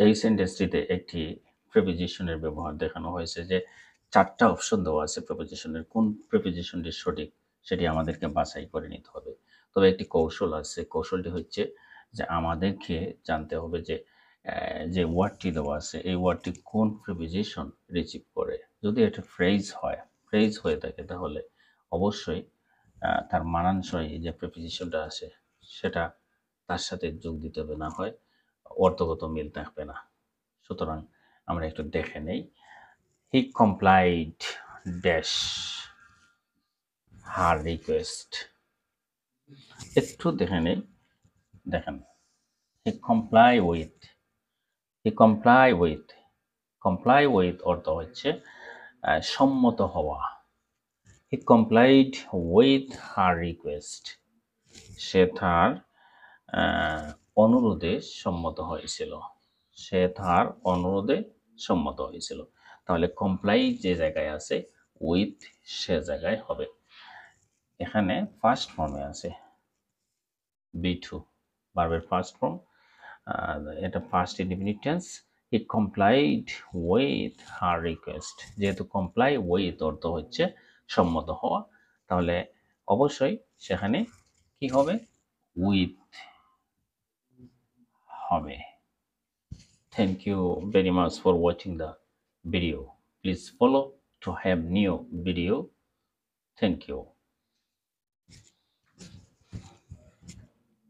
এই সেন্টেন্সটিতে একটি প্রিপোজিশনের ব্যবহার দেখানো হয়েছে যে ৪টা অপশন দেওয়া আছে প্রিপোজিশনের। কোন প্রিপোজিশনটি সঠিক সেটি আমাদেরকে বাছাই করে নিতে হবে। তবে একটি কৌশল আছে। কৌশলটি হচ্ছে যে আমাদেরকে জানতে হবে যে যে ওয়ার্ডটি দেওয়া আছে এই ওয়ার্ডটি কোন প্রিপোজিশন রিসিভ করে। যদি এটা ফ্রেজ হয়ে থাকে তাহলে অবশ্যই তার মানানসই যে প্রিপোজিশনটা আছে সেটা তার সাথে যোগ দিতে হবে, না হয় অর্থগত মিল থাকবে না। সুতরাং আমরা একটু দেখে নেই। He complied dash her request. একটু দেখে নেই। দেখেন, he comply with, he comply with, comply with অর্থ হচ্ছে সম্মত হওয়া। He complied with her request, সে তার অনুরোধে সম্মত হয়েছিল, সে তার অনুরোধে সম্মত হয়েছিল। তাহলে কমপ্লাই যে জায়গায় আছে উইথ সে জায়গায় হবে। এখানে ফার্স্ট ফর্মে আছে বি2, ভার্বের ফার্স্ট ফর্ম, এটা first indefinite tense. He complied with her request, যেহেতু কমপ্লাই উইথ অর্থ হচ্ছে সম্মত হওয়া, তাহলে অবশ্যই সেখানে কি হবে, উইথ হবে। Thank you very much for watching the video. Please follow to have new video. Thank you.